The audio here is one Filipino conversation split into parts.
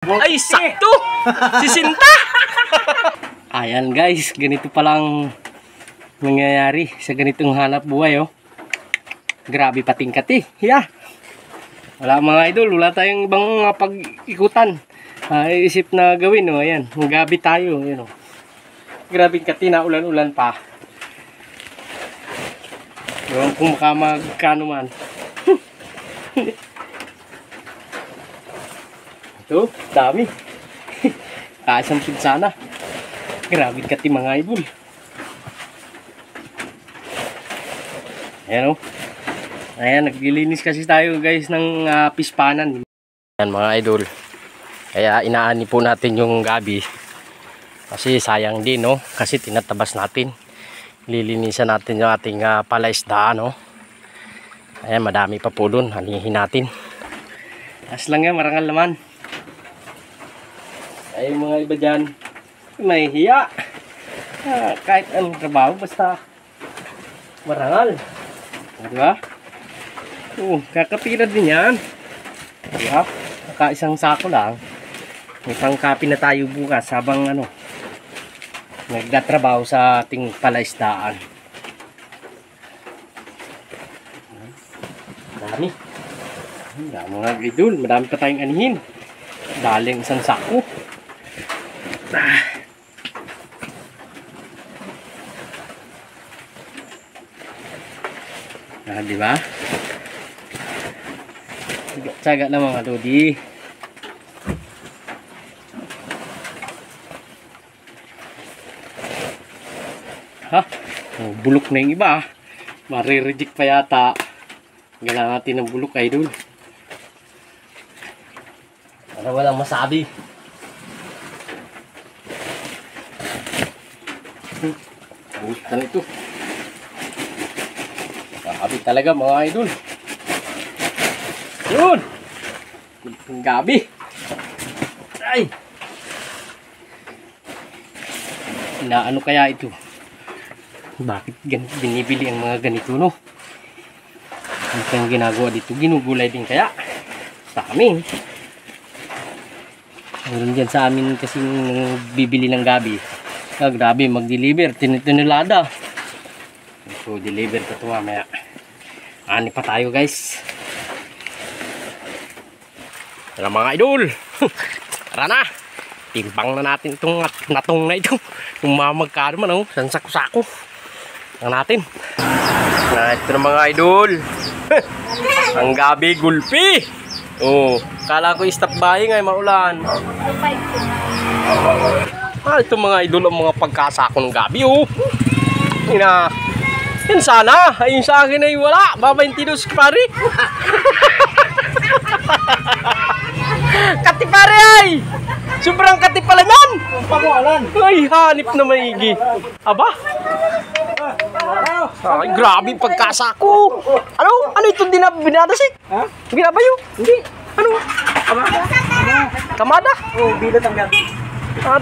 Ay, sakto! Si Sinta! Ayan guys, ganito palang nangyayari sa ganitong hanap buhay, oh. Grabe patingkat eh. Yeah. Wala mga idol, wala tayong ibang pag-ikutan. Isip na gawin, oh. Ayan, gabi tayo, yun, oh. Grabe kati na ulan-ulan pa. Ewan kung makamagkano man. Ito, dami. Kaasang pinsana. Grabe kati mga idol. Ayan o. Ayan, naglilinis kasi tayo guys ng pispanan. Ayan mga idol. Kaya inaani po natin yung gabi. Kasi sayang din, no? Kasi tinatabas natin. Lilinisan natin yung ating palaisdaan, no? Ayan, madami pa po doon. Hanihin natin. As lang yan, marangal naman. Ay mga iba dyan, may hiya. Kahit anong trabaho, basta marangal. Diba? Kakapira din yan. Diba? Isang sako lang. May pangkapi na tayo bukas habang nagdatrabaho sa ating palaisdaan. Dami. Mga idol, madami pa tayong anihin. Daling isang sako. Diba? Tsaga lang mga lodi. Ha? Oh, bulok na yung iba. Marireject pa yata. Galang natin ng bulok ay dun. Para walang masabi. Buta na ito. Kakabit talaga mga idol. Yun! Ang gabi. Ay! Inaano kaya ito? Bakit binibili ang mga ganito, no? Ano kayang ginagawa dito? Ginugulay din kaya? Sa amin. Meron dyan sa amin kasi bibili ng gabi. Grabe, mag-deliver. Tinulada. So, deliver pa ito mamaya. Ani pa tayo, guys. Tara mga idol. Tara na. Timbang na natin itong natong na ito. Kung mamagkano man, oh. Sansako-sako. Tingnan natin. Ito na mga idol. Ang gabi gulpi. Oh, kala ko stop buying ay maulan. Ito mga idol ang mga pagkasako ng gabi, oh. Yan sana. Ayun sa akin ay wala. Babaintidos pare. Kati pare ay. Sobrang kati pala yan. Ay, hanip na maigi. Aba? Ay, grabe pagkasako. Ano ito binadasik? Ha? Binabayo? Hindi. Ano? Kamada? Oo, bilot ang gabi.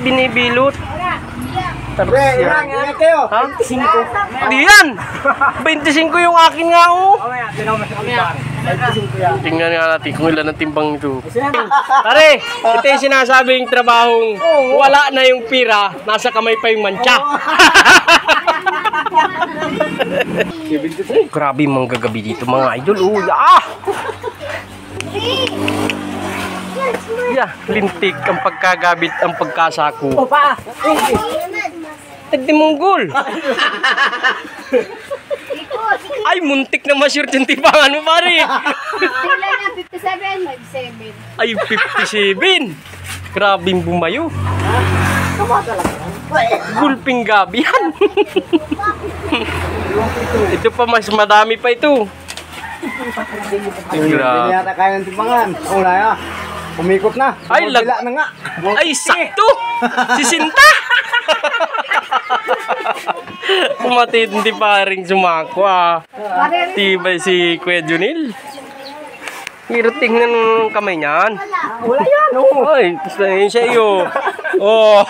Binibilot. Ilan kayo? Ha? 25. Di yan! 25 yung akin nga, oh. Tingnan nga natin kung ilan ang timbang ito. Pare, ito yung sinasabing trabahong wala na yung pira, nasa kamay pa yung mancha. Grabe mga gagabi dito mga idol. Lintik ang pagkagabit, ang pagkasako. Tagdimunggol. Ay, muntik na ma-sure yung tibangan mo, pare. Ilan na 57? Ay, 57. Grabing bumayo. Gulping gabi yan. Ito pa, mas madami pa ito. Hindi yata kaya ng timbangan. Wala ya. Umikot na. Ay, na nga. Ay, sakto. Si Sinta. Pumatindi pa rin sumako, Tibay si Kuya Junil. Hirap tingnan ng kamay niyan. Wala yan. Ay, gusto na yun siya iyo. Oh.